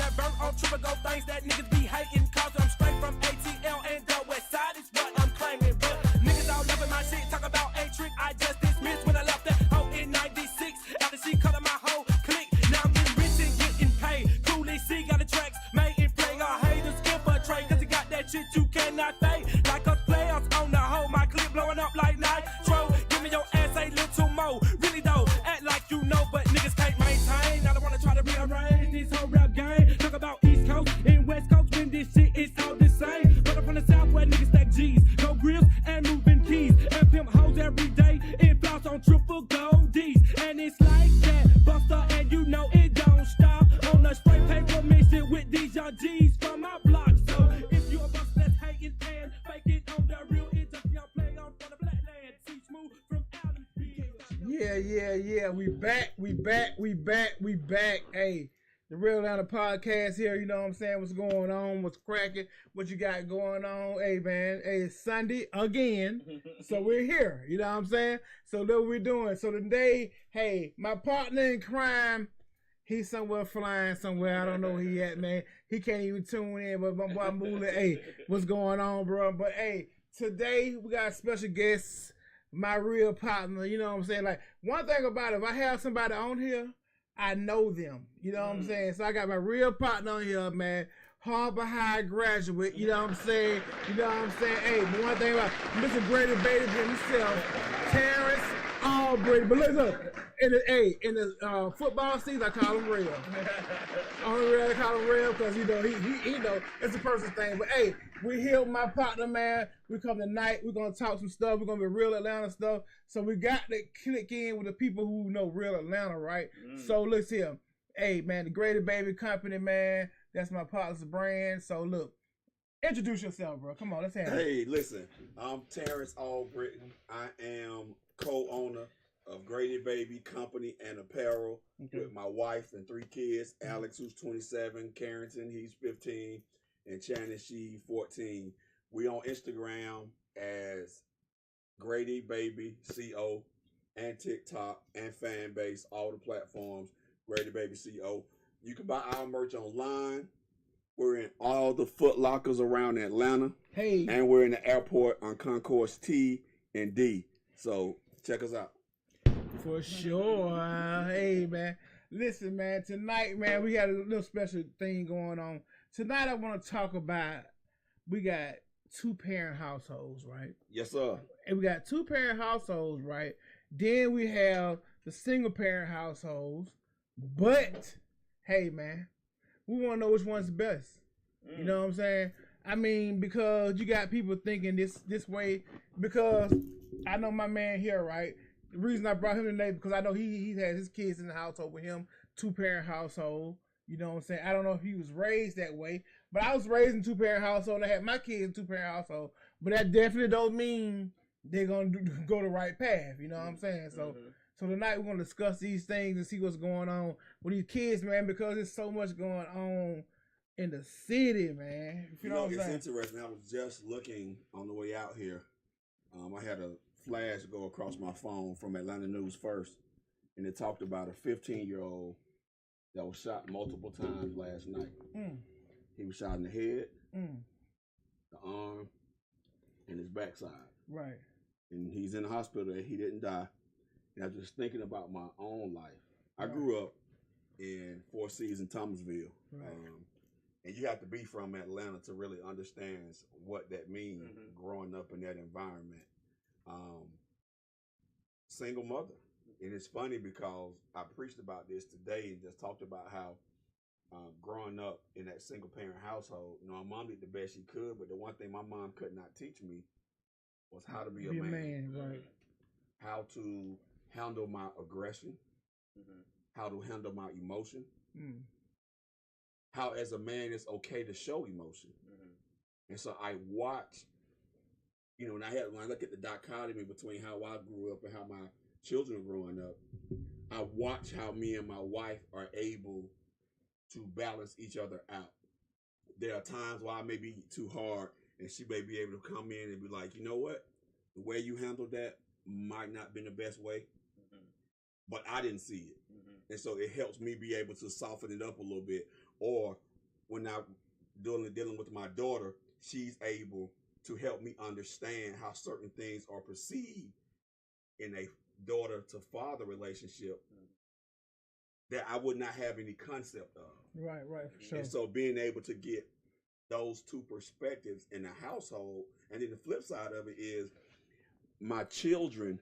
that burn on triple go things that niggas be hating. Cause I'm straight from ATL and the west side is what I'm claiming. But niggas all loving my shit, talk about a trick. I just dismissed when I left that hoe in 96. After she cut my whole clique. Now I'm getting rich and getting paid. Cooley C got the tracks made in play. All haters give a trade. Cause he got that shit you cannot fade. Like us players on the hoe. My clip blowing up like nitro. Give me your ass a little more. Really though, act like you know, but niggas can't maintain. I don't wanna try to rearrange this whole rap game. Talk about East Coast and West Coast when this shit is all the same. But I'm from the South where niggas stack G's, go grills and moving keys, and pimp hoes every day. And floss on triple gold D's, and it's like that, Buster, and you know it don't stop. On the spray paper mission with these young G's from my block. So if you a bust that's hating and faking on the real, it's a young play on for the black land. See smooth from Allen B. Yeah. We back. Hey, the Real Atlanta Podcast here. You know what I'm saying? What's going on? What's cracking? What you got going on? Hey, man. Hey, it's Sunday again. So we're here. You know what I'm saying? So that's what we're doing. So today, hey, my partner in crime, he's somewhere flying somewhere. I don't know where he at, man. He can't even tune in. But my boy Moolah, hey, what's going on, bro? But hey, today we got a special guest, my real partner. You know what I'm saying? Like, one thing about it, if I have somebody on here, I know them. You know what I'm saying? So I got my real partner on here, man. Harbor High graduate. You know what I'm saying? Hey, but one thing about Mr. Grady Baby himself, Terrence Albrady. But look, in the football season, I call him Real. Only real I call him Real because, you know, he know it's a personal thing. But hey, we here with my partner, man. We come tonight. We're gonna talk some stuff. We're gonna be real Atlanta stuff. So we got to click in with the people who know real Atlanta, right? So let's hear. Hey, man, the Grady Baby Company, man. That's my partner's brand. So look, introduce yourself, bro. Come on, let's have it. Hey, listen, I'm Terrence Albrady. I am co-owner of Grady Baby Company and Apparel with my wife and 3 kids. Alex, who's 27, Carrington, he's 15, and Channing, she 14. We on Instagram as Grady Baby CO and TikTok and fan base, all the platforms, Grady Baby CO. You can buy our merch online. We're in all the Foot Lockers around Atlanta. Hey. And we're in the airport on Concourse T and D. So check us out. For sure. Hey, man. Listen, man, tonight, man, we got a little special thing going on. Tonight I want to talk about, we got 2-parent households, right? Yes, sir. And we got 2-parent households, right? Then we have the single-parent households. But, hey, man, we want to know which one's best. You know what I'm saying? I mean, because you got people thinking this way, because I know my man here, right? The reason I brought him today, because I know he has his kids in the household with him, 2-parent household. You know what I'm saying? I don't know if he was raised that way, but I was raised in 2-parent household, and I had my kids in 2-parent household. But that definitely don't mean they're going to go the right path. You know what I'm saying? So tonight we're going to discuss these things and see what's going on with these kids, man, because there's so much going on in the city, man. You know what I'm saying? It's interesting. I was just looking on the way out here. I had a flash go across my phone from Atlanta News First, and it talked about a 15-year-old that was shot multiple times last night. He was shot in the head, the arm, and his backside. Right. And he's in the hospital. He didn't die. And I was just thinking about my own life. I grew up in Four Seasons, Thomasville. Right. And you have to be from Atlanta to really understand what that means, growing up in that environment. Single mother. And it's funny because I preached about this today and just talked about how growing up in that single parent household, you know, my mom did the best she could, but the one thing my mom could not teach me was how to be a man. Right. How to handle my aggression, how to handle my emotion, how as a man it's okay to show emotion. And so I watch, you know, when I look at the dichotomy between how I grew up and how my children are growing up, I watch how me and my wife are able to balance each other out. There are times where I may be too hard and she may be able to come in and be like, you know what? The way you handled that might not been the best way, but I didn't see it. And so it helps me be able to soften it up a little bit. Or when I'm dealing with my daughter, she's able to help me understand how certain things are perceived in a daughter to father relationship that I would not have any concept of. Right, for sure. And so being able to get those two perspectives in the household, and then the flip side of it is my children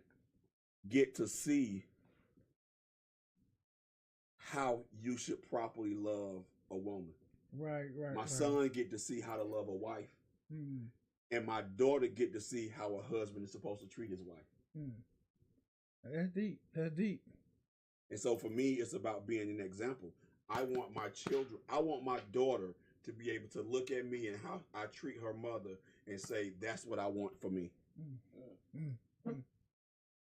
get to see how you should properly love a woman. Right. My son get to see how to love a wife, and my daughter get to see how a husband is supposed to treat his wife. That's deep. And so for me, it's about being an example. I want my children, I want my daughter to be able to look at me and how I treat her mother and say, that's what I want for me.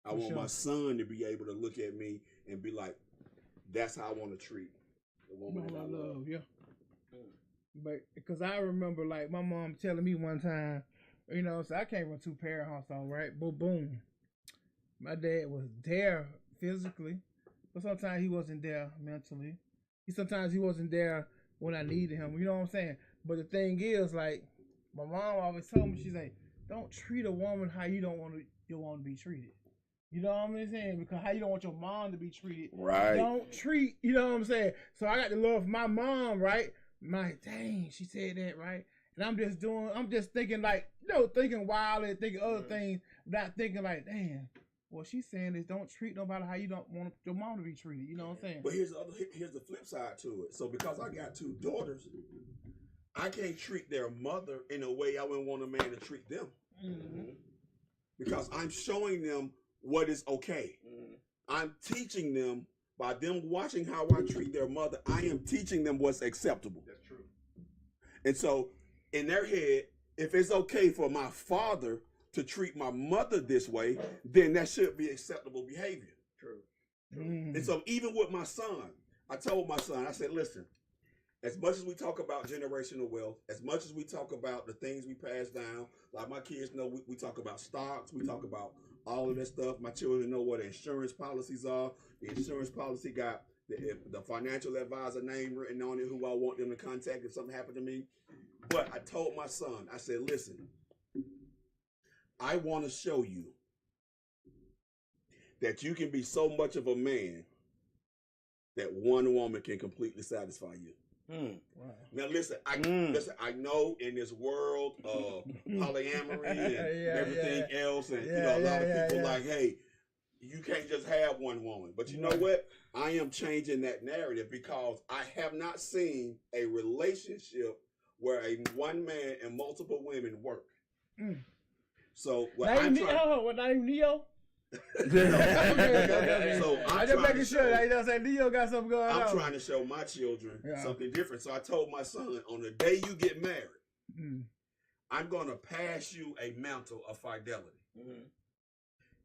I want my son to be able to look at me and be like, that's how I want to treat the woman that I love. Yeah. But because I remember, like, my mom telling me one time, you know, so I came from a 2-parent household, right? Boom. My dad was there physically, but sometimes he wasn't there mentally. Sometimes he wasn't there when I needed him. You know what I'm saying? But the thing is, like, my mom always told me, she's like, don't treat a woman how you don't want to be treated. You know what I'm saying? Because how you don't want your mom to be treated. Right. Don't treat, you know what I'm saying? So I got to love my mom, right? My, dang, she said that, right? And I'm just thinking like, you know, thinking wild and thinking other things, not thinking like, damn, what she's saying is don't treat nobody how you don't want your mom to be treated. You know what I'm saying? But here's the flip side to it. So because I got 2 daughters, I can't treat their mother in a way I wouldn't want a man to treat them. Because I'm showing them what is okay. I'm teaching them by them watching how I treat their mother. I am teaching them what's acceptable. That's true. And so in their head, if it's okay for my father to treat my mother this way, then that should be acceptable behavior. True. And so even with my son, I told my son, I said, listen, as much as we talk about generational wealth, as much as we talk about the things we pass down, like my kids know, we talk about stocks, we talk about all of that stuff. My children know what insurance policies are. The insurance policy got the financial advisor name written on it, who I want them to contact if something happened to me. But I told my son, I said, listen, I want to show you that you can be so much of a man that one woman can completely satisfy you. Wow. Now listen, I know in this world of polyamory and everything else, and a lot of people like, hey, you can't just have one woman. But you know what? I am changing that narrative because I have not seen a relationship where a one man and multiple women work. So what I'm trying. What name Neo? So I'm just making sure. You know what I'm saying? Neo got something going on. I'm trying to show my children something different. So I told my son, on the day you get married, I'm going to pass you a mantle of fidelity.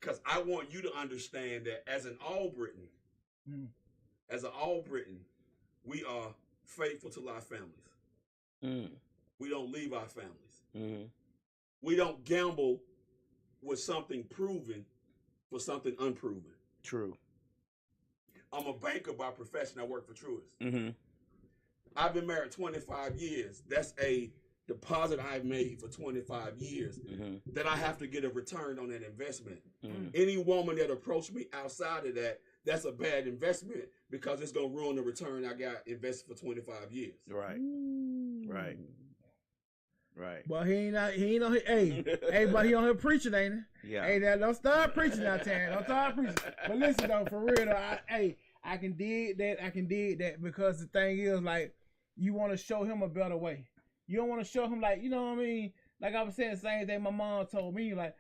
Because I want you to understand that as an Albritton, we are faithful to our families. We don't leave our families. We don't gamble with something proven for something unproven. True. I'm a banker by profession. I work for Truist. I've been married 25 years. That's a deposit I've made for 25 years that I have to get a return on that investment. Any woman that approached me outside of that, that's a bad investment because it's going to ruin the return I got invested for 25 years. Right. But he ain't on here. Hey, but he on here preaching, ain't he? Yeah. Hey, now don't start preaching now, Terrence. Don't start preaching. But listen though, for real though, I can dig that because the thing is, like, you want to show him a better way. You don't want to show him, like, you know what I mean? Like I was saying the same thing my mom told me, like,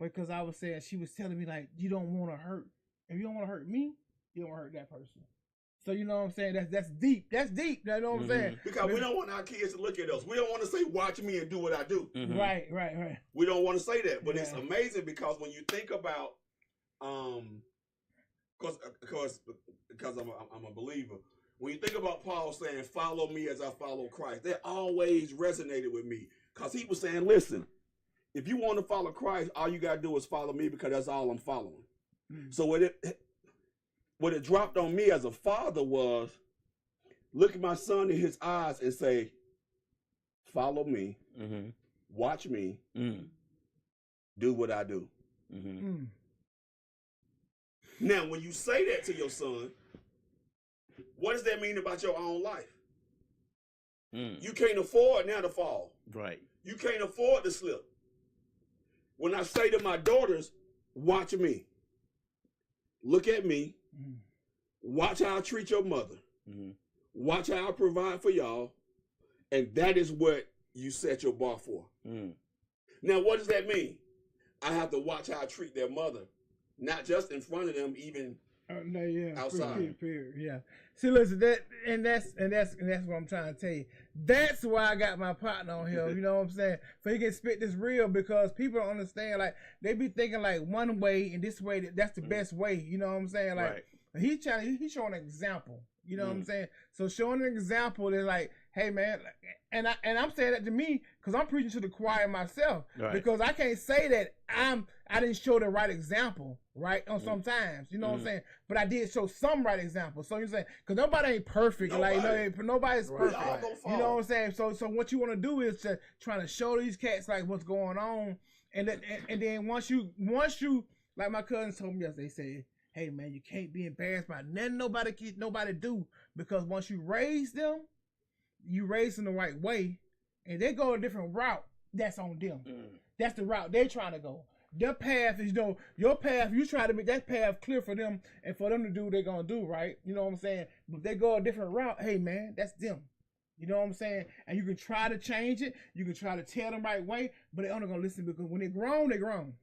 because I was saying, she was telling me, like, you don't want to hurt. If you don't want to hurt me, you don't want to hurt that person. So you know what I'm saying? That's deep. That's deep. You know what I'm saying? Because we don't want our kids to look at us. We don't want to say, watch me and do what I do. Right. We don't want to say that. But it's amazing because when you think about, because I'm a believer. When you think about Paul saying, follow me as I follow Christ, that always resonated with me. Because he was saying, listen, if you want to follow Christ, all you got to do is follow me because that's all I'm following. So what it dropped on me as a father was, look at my son in his eyes and say, follow me, Mm-hmm. watch me, Mm. do what I do. Mm-hmm. Mm. Now, when you say that to your son, what does that mean about your own life? Mm. You can't afford now to fall. Right. You can't afford to slip. When I say to my daughters, watch me, look at me, Mm. watch how I treat your mother, Mm-hmm. watch how I provide for y'all, and that is what you set your bar for. Mm. Now, what does that mean? I have to watch how I treat their mother, not just in front of them, even No, yeah, outside. period, yeah. See, listen, that's what I'm trying to tell you. That's why I got my partner on here. You know what I'm saying? So he can spit this real, because people don't understand. Like, they be thinking like one way and this way, that's the best way. You know what I'm saying? Like, he's showing an example. You know what I'm saying? So showing an example is like, hey man, and I'm saying that to me because I'm preaching to the choir myself, because I can't say that I didn't show the right example, right? On sometimes, you know what I'm saying? But I did show some right example. So you're saying, because nobody ain't perfect, nobody's perfect. You know what I'm saying? So what you want to do is to try to show these cats like what's going on, and then once you like my cousins told me yesterday, they said, hey man, you can't be embarrassed by nothing nobody do, because once you raise them the right way, and they go a different route, that's on them. That's the route they're trying to go. Their path is, your path, you try to make that path clear for them and for them to do what they're gonna do, right? You know what I'm saying? But if they go a different route, hey man, that's them. You know what I'm saying? And you can try to change it, you can try to tell them right way, but they're only gonna listen because when they're grown, they're grown.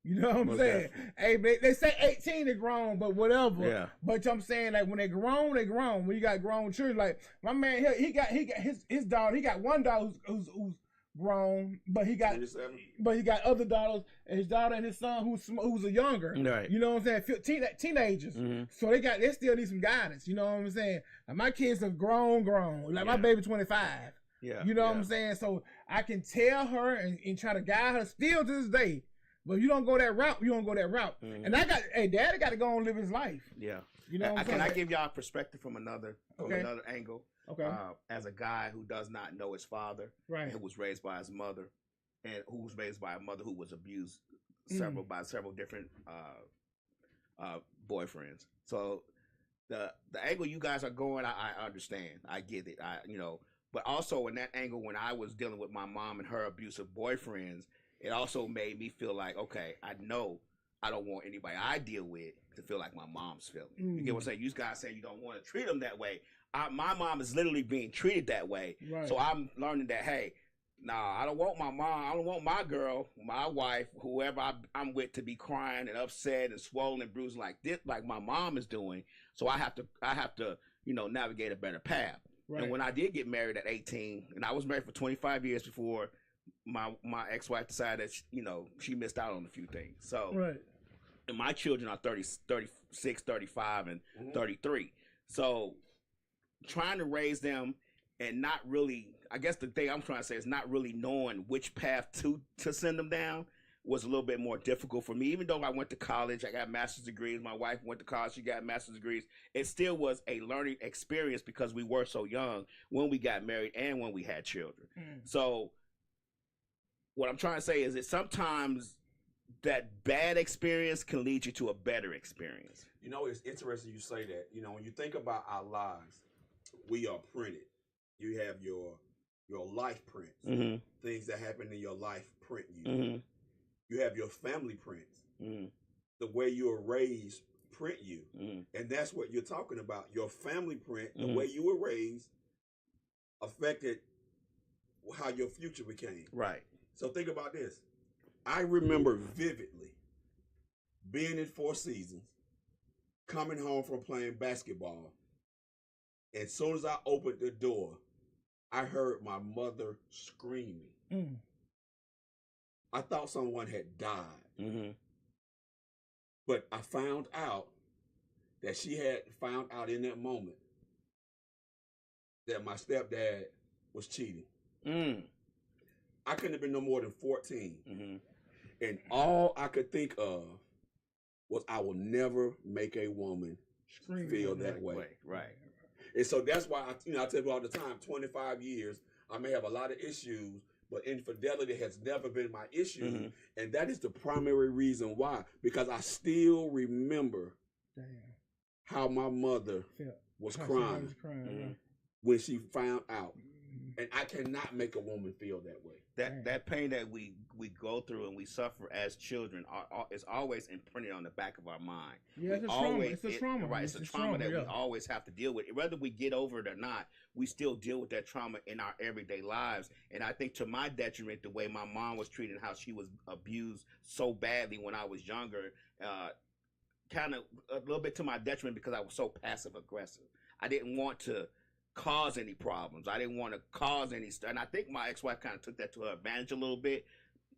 You know what I'm saying? Hey, they say 18 they're grown, but whatever. Yeah. But I'm saying, like, when they're grown, they're grown. When you got grown children, like my man here, he got his daughter. He got one daughter who's grown, but he got other daughters, and his daughter and his son who's a younger. Right. You know what I'm saying? Teenagers. So they still need some guidance. You know what I'm saying? Like, my kids are grown. Like my baby 25. Yeah. You know what I'm saying? So I can tell her and try to guide her still to this day. But you don't go that route. You don't go that route. And Daddy got to go and live his life. Yeah. You know what I'm saying? Can I give y'all a perspective from another angle? Okay. As a guy who does not know his father, right, who was raised by his mother, and who was raised by a mother who was abused by several different boyfriends. So the angle you guys are going, I understand. I get it. But also in that angle, when I was dealing with my mom and her abusive boyfriends, it also made me feel like, okay, I know I don't want anybody I deal with to feel like my mom's feeling. You get what I'm saying? You guys say you don't want to treat them that way. My mom is literally being treated that way. Right. So I'm learning that, hey, I don't want my mom, I don't want my girl, my wife, whoever I'm with to be crying and upset and swollen and bruised like this, like my mom is doing. So I have to navigate a better path. Right. And when I did get married at 18, and I was married for 25 years before my ex-wife decided that, she missed out on a few things. So, right. And my children are 36, 35, and 33. So trying to raise them and not really, I guess the thing I'm trying to say is not really knowing which path to send them down was a little bit more difficult for me. Even though I went to college, I got master's degrees. My wife went to college, she got master's degrees. It still was a learning experience because we were so young when we got married and when we had children. So what I'm trying to say is that sometimes that bad experience can lead you to a better experience. It's interesting you say that. When you think about our lives, we are printed. You have your life prints. Things that happen in your life print you. You have your family prints. The way you were raised print you. And that's what you're talking about. Your family print, the way you were raised, affected how your future became. Right. So think about this. I remember vividly being in Four Seasons, coming home from playing basketball. As soon as I opened the door, I heard my mother screaming. I thought someone had died. But I found out that she had found out in that moment that my stepdad was cheating. I couldn't have been no more than 14. And all I could think of was I will never make a woman feel that way. Right. And so that's why I tell people all the time, 25 years, I may have a lot of issues, but infidelity has never been my issue. And that is the primary reason why. Because I still remember how my mother was crying when she found out. And I cannot make a woman feel that way. That pain that we go through and we suffer as children is always imprinted on the back of our mind. Yeah, it's a trauma. It's a trauma. Right, it's a trauma that we always have to deal with. Whether we get over it or not, we still deal with that trauma in our everyday lives. And I think to my detriment, the way my mom was treated, how she was abused so badly when I was younger, kind of a little bit to my detriment because I was so passive aggressive. I didn't want to cause any problems. I didn't want to cause any stuff. And I think my ex-wife kind of took that to her advantage a little bit.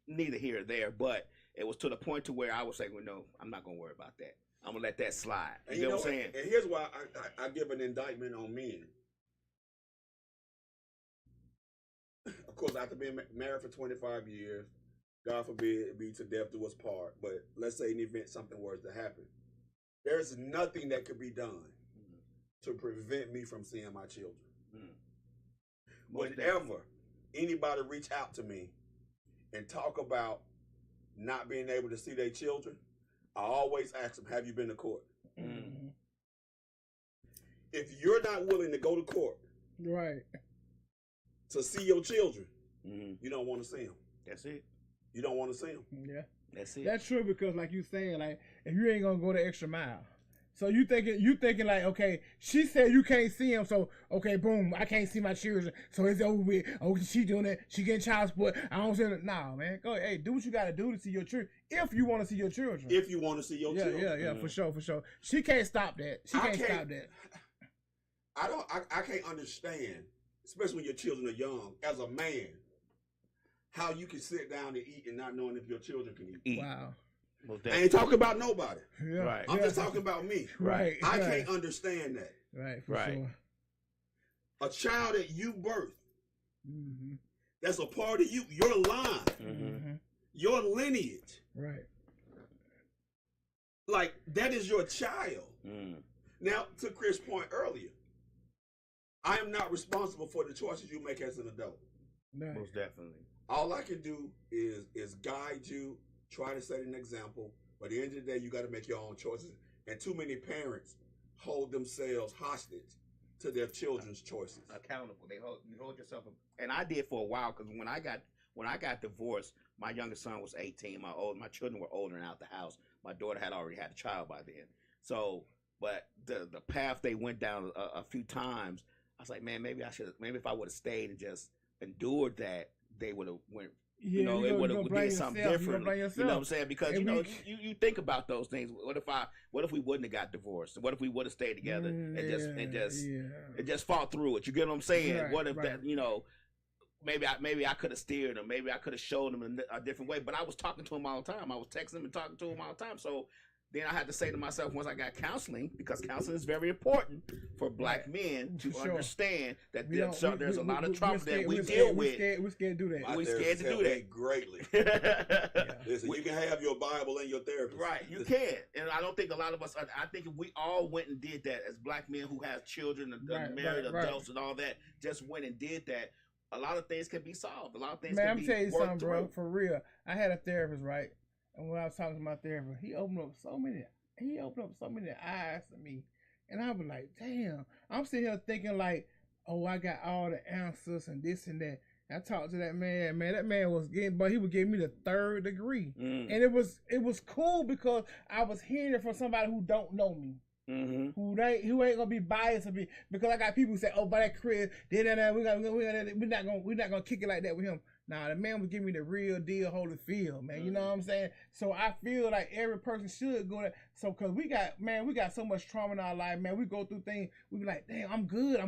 Neither here or there, but it was to the point to where I was saying, well, no, I'm not going to worry about that. I'm going to let that slide. You know what I'm saying? And here's why I give an indictment on men. Of course, after being married for 25 years, God forbid it be to death do us part, but let's say in the event something was to happen, there's nothing that could be done to prevent me from seeing my children. Whenever anybody reach out to me and talk about not being able to see their children, I always ask them, have you been to court? If you're not willing to go to court to see your children, you don't want to see them. That's it. You don't want to see them. Yeah. That's it. That's true because like you saying, like if you ain't gonna go the extra mile. So you thinking like, okay, she said you can't see him, so okay, boom, I can't see my children, so it's over with. Oh, she doing it, she getting child support. I don't see it. Nah, man, go hey, do what you gotta do to see your children. If you want to see your children. If you want to see your children. Yeah, for sure. She can't stop that. She can't stop that. I can't understand, especially when your children are young, as a man, how you can sit down and eat and not knowing if your children can eat. Wow. I ain't talking about nobody. Yeah. Right. I'm just talking about me. Right. I can't understand that. Right. For sure. A child that you birthed, that's a part of you, your line, your lineage. Right. Like, that is your child. Now, to Chris' point earlier, I am not responsible for the choices you make as an adult. Right. Most definitely. All I can do is guide you, try to set an example, but at the end of the day, you got to make your own choices. And too many parents hold themselves hostage to their children's choices. Accountable. You hold yourself. And I did for a while because when I got divorced, my youngest son was 18. My children were older and out the house. My daughter had already had a child by then. So, but the path they went down a few times, I was like, man, maybe if I would have stayed and just endured that, they would have went. Yeah, it would have did something different. You know what I'm saying? Because you think about those things. What if we wouldn't have got divorced? What if we would have stayed together and just fought through it? You get what I'm saying? Right, what if that maybe I could have steered him, maybe I could have showed him a different way. But I was talking to him all the time. I was texting him and talking to him all the time. So then I had to say to myself, once I got counseling, because counseling is very important for black men to understand that there's a lot of trauma that we deal with. We're scared to do that. We're scared to do that. Greatly. Listen, you can have your Bible and your therapist. Right, you can. And I don't think a lot of us, I think if we all went and did that as black men who have children and married adults and all that, just went and did that, a lot of things can be solved. A lot of things can be worked through. Man, I'm telling you something, bro, for real. I had a therapist, right? And when I was talking to my therapist, he opened up so many eyes to me. And I was like, damn. I'm sitting here thinking like, oh, I got all the answers and this and that. I talked to that man. That man was he would give me the 3rd degree. And it was cool because I was hearing it from somebody who don't know me. Who ain't gonna be biased to me, because I got people who say, oh, by that Chris, we're not gonna kick it like that with him. Nah, the man was giving me the real deal, Holyfield, man. You know what I'm saying? So I feel like every person should go there. So, cause we got so much trauma in our life, man. We go through things, we be like, damn, I'm good.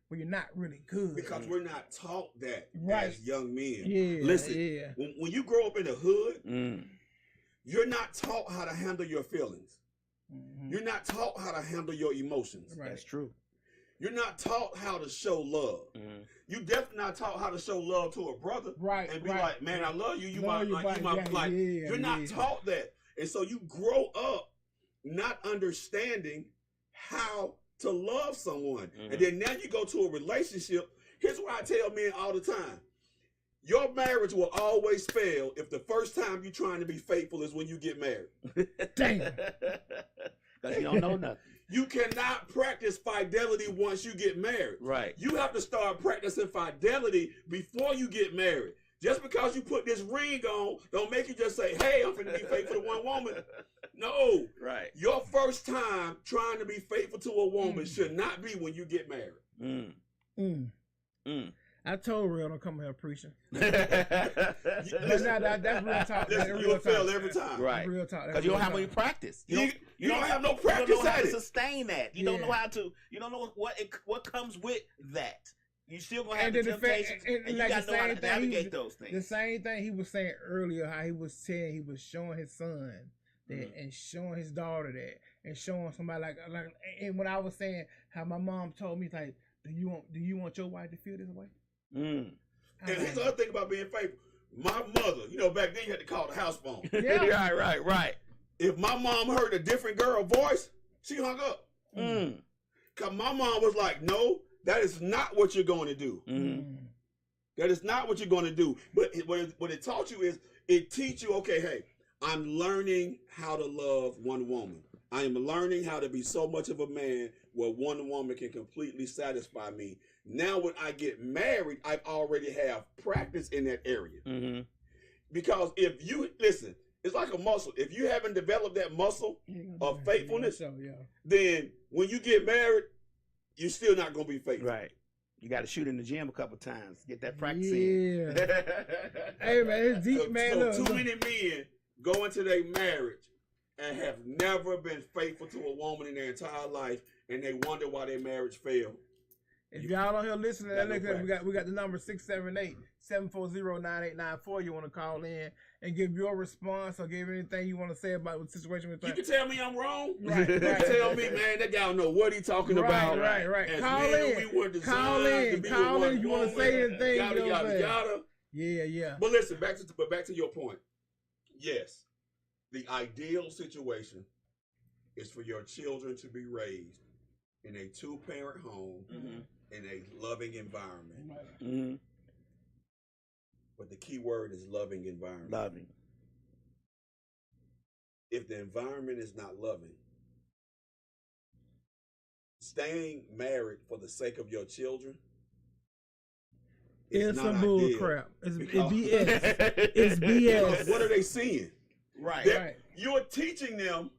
But you're not really good. Because we're not taught that as young men. Yeah. Listen, when you grow up in the hood, you're not taught how to handle your feelings. You're not taught how to handle your emotions. Right. That's true. You're not taught how to show love. You definitely not taught how to show love to a brother. Right. And be like, man, I love you. You're not Yeah. taught that. And so you grow up not understanding how to love someone. And then now you go to a relationship Here's what I tell men all the time. Your marriage will always fail if the first time you're trying to be faithful is when you get married. Damn. Because you don't know nothing. You cannot practice fidelity once you get married. Right. You have to start practicing fidelity before you get married. Just because you put this ring on, don't make you just say, hey, I'm finna be faithful to one woman. No. Right. Your first time trying to be faithful to a woman should not be when you get married. Mm. Mm. Mm. I told Real don't come here preaching. Listen, That's real talk. listen, That's you'll real fail talk. every time. Right. Real talk. Because you don't have any practice. You don't have no You don't practice know how at to it. sustain that. You don't know how to. You don't know what comes with that. You still gonna have And the then the fact- temptations, and and you like gotta the know how same to thing he navigate was- those The things. same thing he was saying earlier, how he was saying he was showing his son that and showing his daughter that and showing somebody like and when I was saying how my mom told me like, do you want your wife to feel this way? Mm. I'm And here's the like, other thing about being faithful. My mother, back then you had to call the house phone. Yeah. right. If my mom heard a different girl voice, she hung up. Mm. Cause my mom was like, no, that is not what you're going to do. Mm. That is not what you're going to do. But what it taught you is it teach you, okay, hey, I'm learning how to love one woman. I am learning how to be so much of a man where one woman can completely satisfy me. Now when I get married, I already have practice in that area. Mm-hmm. Because if you, listen, it's like a muscle. If you haven't developed that muscle of faithfulness, Yeah. then when you get married, you're still not going to be faithful. Right. You got to shoot in the gym a couple times. Get that practice in. Yeah. Hey man, it's deep, man. So Look, too look. many men go into their marriage and have never been faithful to a woman in their entire life, and they wonder why their marriage failed. If y'all on here listening, Got no we got the number 678-740-9894. You want to call in and give your response or give anything you want to say about the situation with You can tell me I'm wrong. Right, You can right. tell me, man, that guy don't know what he talking about. Right. As Call men, in. we were designed Call to in. be Call with in. one You want to woman, say anything? Yada, you know what I'm yada, saying? yada. Yeah. But listen, back to your point. Yes, the ideal situation is for your children to be raised in a two-parent home in a loving environment. Mm-hmm. But the key word is loving environment. Loving. If the environment is not loving, staying married for the sake of your children is It's not some bull ideal. crap. It's Because- BS. It's Because BS. what are they seeing? Right. Right. You're teaching them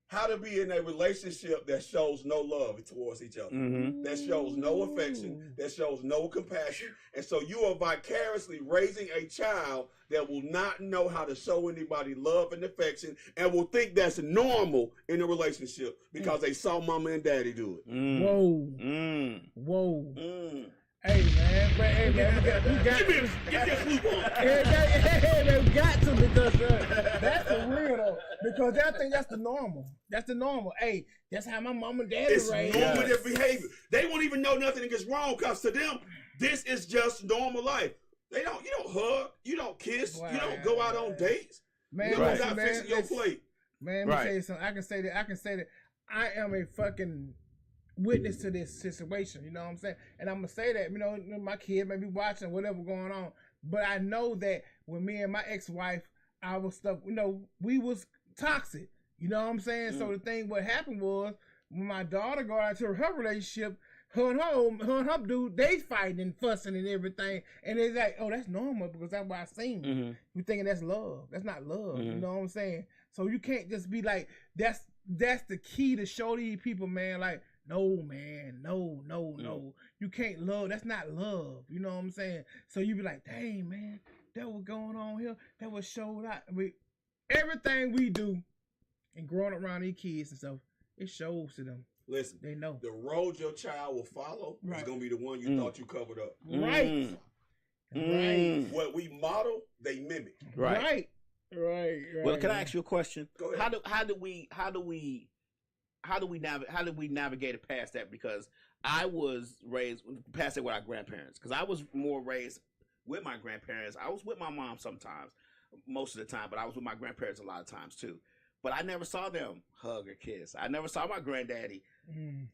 how to be in a relationship that shows no love towards each other, Mm-hmm. that shows no affection, that shows no compassion. And so you are vicariously raising a child that will not know how to show anybody love and affection and will think that's normal in a relationship because they saw mama and daddy do it. Mm. Whoa. Mm. Whoa. Mm. Hey man, we got Give me a swoop on. Hey, man, we got to because that's the real though. Because I think that's the normal. That's the normal. Hey, that's how my mom and daddy It's raised. normal us. their behavior. They won't even know nothing is wrong because to them, this is just normal life. You don't hug, you don't kiss, you don't go out on dates. Man, You Right. don't listen, got man, fixing your listen. plate. Man, let me Right. tell you something. I can say that I am a fucking witness to this situation. You know what I'm saying? And I'm gonna say that, my kid may be watching whatever going on, but I know that when me and my ex-wife, our stuff, we was toxic. You know what I'm saying? So the thing, what happened was when my daughter got into her relationship, her and her dude, they fighting and fussing and everything, and it's like, oh, that's normal because that's what I seen. Mm-hmm. You thinking that's love? That's not love. You Mhm. know what I'm saying? So you can't just be like, that's the key to show these people, man. Like, no, man, no. You can't love. That's not love. You know what I'm saying? So you be like, dang, man, that was going on here. That was showed out. Everything we do and growing up around these kids and stuff, it shows to them. Listen, They know. the road your child will follow is Right. going to be the one you thought you covered up. Right. Mm. What we model, they mimic. Right. Right. Well, can I ask you a question? Go ahead. How do we navigate it past that? Because I was raised past it with our grandparents. Because I was more raised with my grandparents. I was with my mom sometimes, most of the time, but I was with my grandparents a lot of times too. But I never saw them hug or kiss. I never saw my granddaddy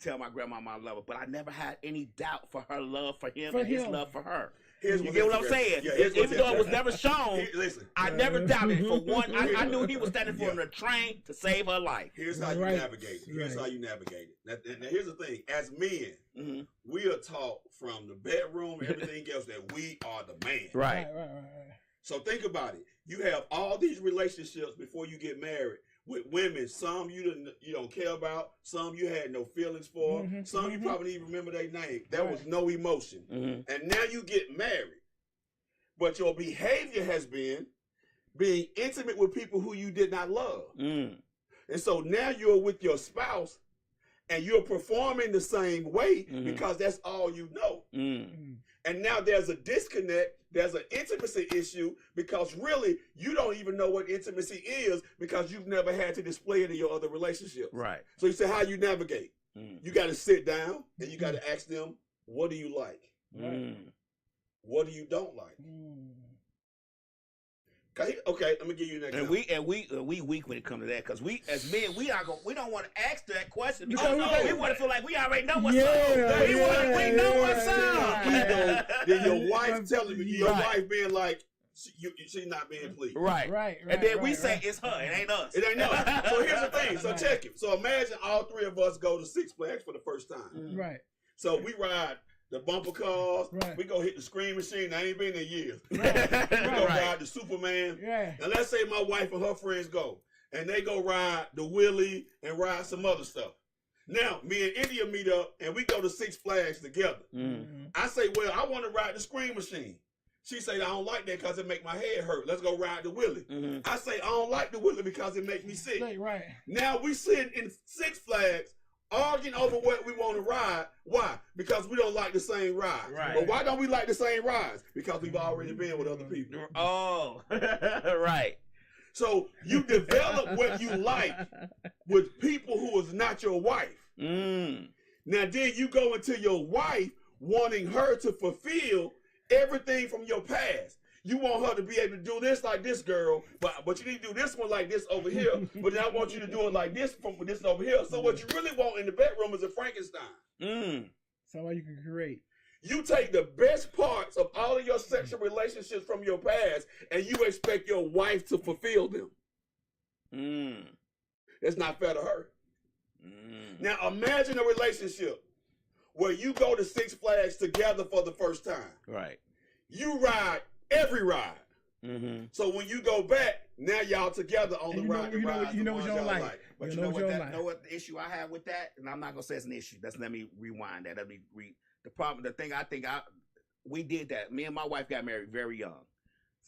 tell my grandmama I love her, but I never had any doubt for her love for him For and his him. love for her. Here's You what get what this I'm is. saying? Yeah, here's what Even this though it was is. never shown, Listen, I never doubted it. For one, I Here- knew he was standing for Yeah. the train to save her life. here's how you Right. navigate it. Here's Right. how you navigate it. Now, here's the thing. As men, Mm-hmm. we are taught from the bedroom and everything else that we are the man. Right. Right. So think about it. You have all these relationships before you get married with women. Some you don't care about. Some you had no feelings for. Mhm, Some you mhm. probably didn't even remember their name. There was Right. no emotion. Mm-hmm. And now you get married. But your behavior has been being intimate with people who you did not love. Mm. And so now you're with your spouse and you're performing the same way Mhm. because that's all you know. Mm. And now there's a disconnect, there's an intimacy issue because really you don't even know what intimacy is because you've never had to display it in your other relationships. Right. So you say how you navigate. Mm. You got to sit down and you got to ask them, what do you like? Mm. What do you don't like? Okay, let me give you an example. We weak when it comes to that because we as men we don't want to ask that question Because because we we want to feel like we already know what's Yeah, up. We know yeah, what's up. Ego, then your wife telling you, your Right. wife being like, she's not being pleased. Right. Right. And then we say it's her, it ain't us. It ain't no. So here's the thing. So check it. So imagine all three of us go to Six Flags for the first time. Right. So we ride the bumper cars. Right. We go hit the Scream Machine. I ain't been there years. We go Right. ride the Superman. Yeah. And let's say my wife and her friends go. And they go ride the Willie and ride some other stuff. Now, me and India meet up and we go to Six Flags together. Mm. I say, well, I want to ride the Scream Machine. She say, I don't like that because it make my head hurt. Let's go ride the Willie. Mhm. I say, I don't like the Willie because it make me sick. Right. Now we sitting in Six Flags arguing over what we want to ride. Why? Because we don't like the same rides. Right. But why don't we like the same rides? Because we've already been with other people. Oh, right. So you develop what you like with people who is not your wife. Mm. Now then you go into your wife wanting her to fulfill everything from your past. You want her to be able to do this like this, girl, but you need to do this one like this over here. But then I want you to do it like this from this over here. So what you really want in the bedroom is a Frankenstein. Mm. Somebody you can create. You take the best parts of all of your sexual relationships from your past, and you expect your wife to fulfill them. Mm. It's not fair to her. Mm. Now imagine a relationship where you go to Six Flags together for the first time. Right. You ride every ride. Mm-hmm. So when you go back, now y'all together on And the you know- ride. you know- rides, you know the what ones you don't y'all like. But You you know know what what? you don't like. Know what the issue I have with that, and I'm not gonna say it's an issue. Let me rewind that. The problem. The thing we did that. Me and my wife got married very young.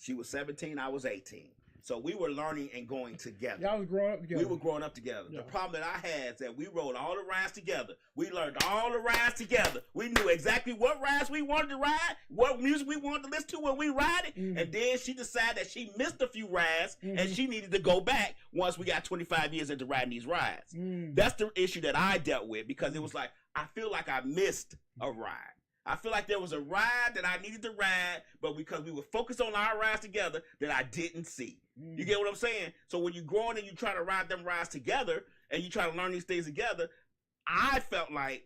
She was 17. I was 18. So we were learning and going together. Y'all was growing up together. We were growing up together. Yeah. The problem that I had is that we rode all the rides together. We learned all the rides together. We knew exactly what rides we wanted to ride, what music we wanted to listen to when we ride it. Mhm. And then she decided that she missed a few rides and Mhm. she needed to go back once we got 25 years into riding these rides. Mm. That's the issue that I dealt with because it was like, I feel like I missed a ride. I feel like there was a ride that I needed to ride, but because we were focused on our rides together, that I didn't see. You get what I'm saying? So when you're growing and you try to ride them rides together and you try to learn these things together, I felt like,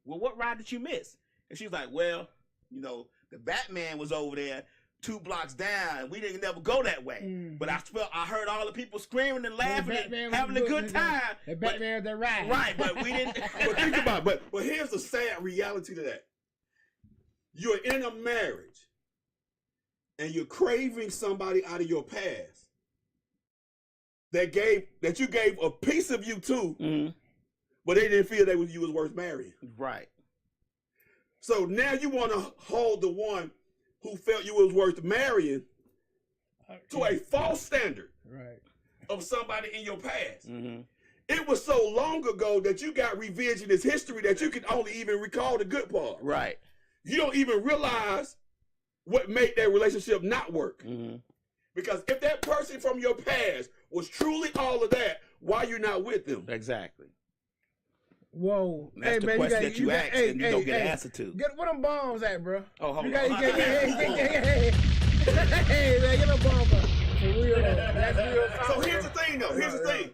well, what ride did you miss? And she's like, well, the Batman was over there 2 blocks down and we didn't never go that way. Mm. But I heard all the people screaming and laughing Batman and was having a good time. The But- Batman that ride. Right, but we didn't. But think about it. But here's the sad reality to that. You're in a marriage and you're craving somebody out of your past that you gave a piece of you to, Mhm. but they didn't feel you was worth marrying. Right. So now you want to hold the one who felt you was worth marrying to a false standard Right. of somebody in your past. Mm-hmm. It was so long ago that you got revisionist history that you can only even recall the good part. Right. You don't even realize what made that relationship not work. Mm-hmm. Because if that person from your past was truly all of that, why you not with them? Exactly. Whoa. That's the question that you ask and you don't get an answer to. Get where them bombs at, bro? Oh, hold You on. gotta hey, man, get a bomb up. For real. That's real. So here's the thing, though. Here's the thing.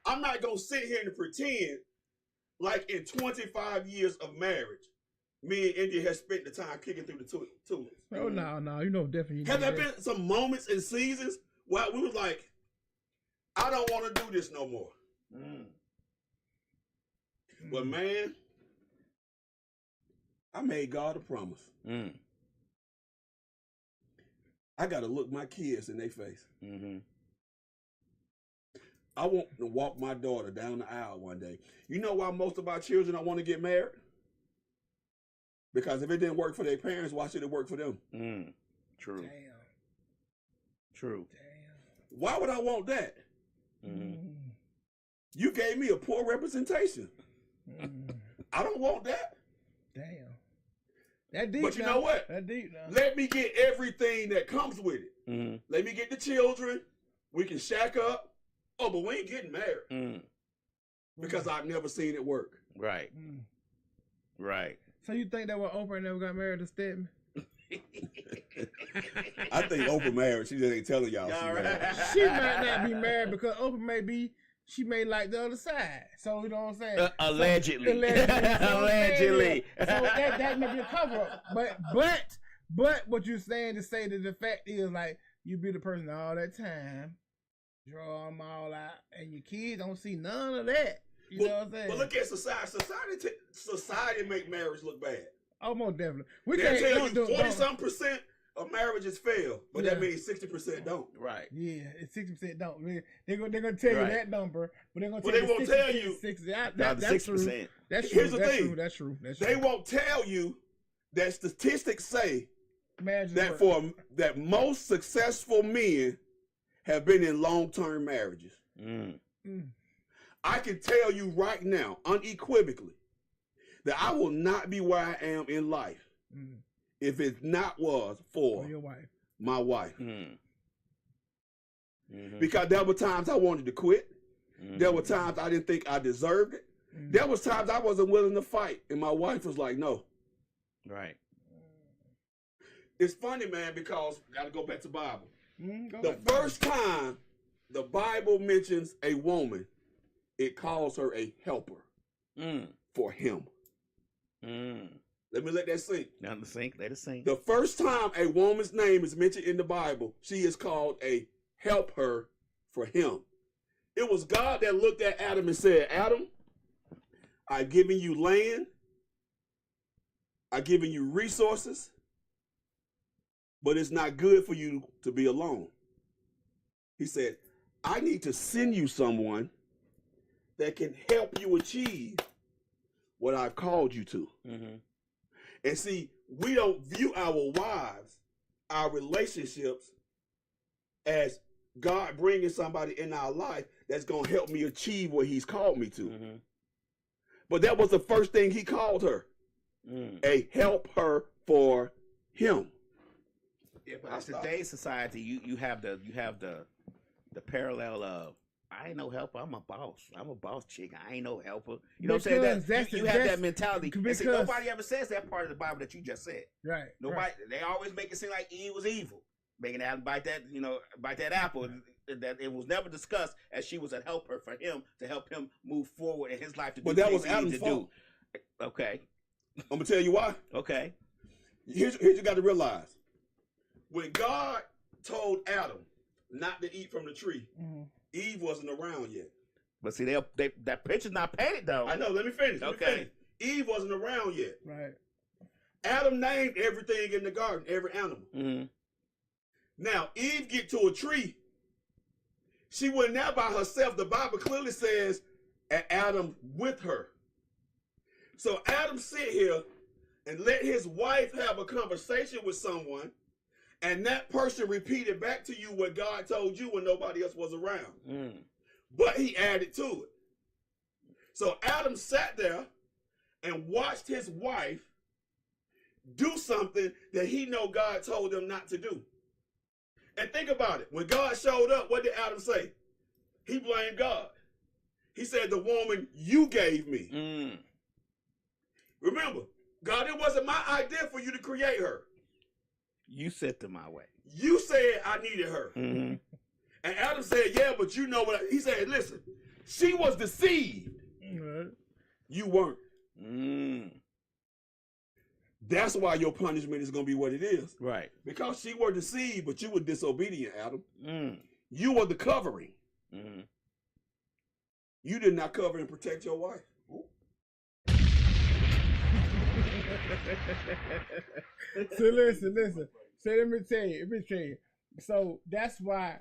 I'm not going to sit here and pretend like in 25 years of marriage, me and India has spent the time kicking through the tulips. Oh no, you know definitely. Have there been some moments and seasons where we was like, I don't want to do this no more? But man, I made God a promise. I got to look my kids in their face. I want to walk my daughter down the aisle one day. You know why most of our children don't want to get married? Because if it didn't work for their parents, why should it work for them? True. Damn. True. Damn. Why would I want that? You gave me a poor representation. I don't want that. Damn. That deep. But you now. know what? That deep now. Let me get everything that comes with it. Let me get the children. We can shack up. Oh, but we ain't getting married. Because I've never seen it work. Right. Right. So you think that when Oprah never got married to Stedman? I think Oprah married. She just ain't telling y'all. She married. She might not be married because Oprah she may like the other side. So you know what I'm saying? Allegedly. Allegedly. So that may be a cover up. But what you're saying to say that the fact is like you be the person all that time, draw them all out, and your kids don't see none of that. You know what I'm saying? But look at society. Society make marriage look bad. Oh, most definitely. We They can't tell you don't- 40-some% of marriages fail, but that means 60% don't. Right. Yeah, it's 60% don't. They're gonna tell you Right. that number, but they're gonna But tell they you won't 60, tell you 60. Down That's to true. 6%. That's true. Here's the That's thing. true. That's true. That's They true. won't tell you that statistics say Marriage that work. that most successful men have been in long-term marriages. I can tell you right now, unequivocally, that I will not be where I am in life if it not was for your wife. my wife. Because there were times I wanted to quit. There were times I didn't think I deserved it. There was times I wasn't willing to fight, and my wife was like, "No." Right. It's funny, man, because I got to go back to Bible. Go The back. first time the Bible mentions a woman, it calls her a helper for him. Let me let that sink. Down the sink. Let it sink. The first time a woman's name is mentioned in the Bible, she is called a helper for him. It was God that looked at Adam and said, "Adam, I've given you land. I've given you resources, but it's not good for you to be alone." He said, "I need to send you someone that can help you achieve what I've called you to." And see, we don't view our wives, our relationships, as God bringing somebody in our life that's going to help me achieve what he's called me to. But that was the first thing he called her, a helper for him. Yeah, but in today's society, you have the parallel of, I ain't no helper. I'm a boss. I'm a boss chick. I ain't no helper. You know what I'm saying? Because You have that mentality. And see, because- nobody ever says that part of the Bible that you just said. Right. Nobody. Right. They always make it seem like Eve was evil, making Adam bite that apple. That it was never discussed as she was a helper for him to help him move forward in his life to do But that things was he needed Adam's to fault. do. Okay. I'm going to tell you why. Okay. Here's what you got to realize. When God told Adam not to eat from the tree, Eve wasn't around yet. But see, that picture's not painted though. I know. Let me finish. Okay. Eve wasn't around yet. Right. Adam named everything in the garden, every animal. Now, Eve get to a tree. She went there by herself. The Bible clearly says, and Adam with her. So Adam sit here and let his wife have a conversation with someone, and that person repeated back to you what God told you when nobody else was around. But he added to it. So Adam sat there and watched his wife do something that he know God told them not to do. And think about it. When God showed up, what did Adam say? He blamed God. He said, "The woman you gave me." Remember, God, it wasn't my idea for you to create her. You set them my way. You said I needed her. And Adam said, "Yeah, but you know what?" He said, "Listen, she was deceived." Right. You weren't. Mm. That's why your punishment is going to be what it is. Right. Because she were deceived, but you were disobedient, Adam. Mm. You were the covering. Mm-hmm. You did not cover and protect your wife. So listen. So let me tell you. So that's why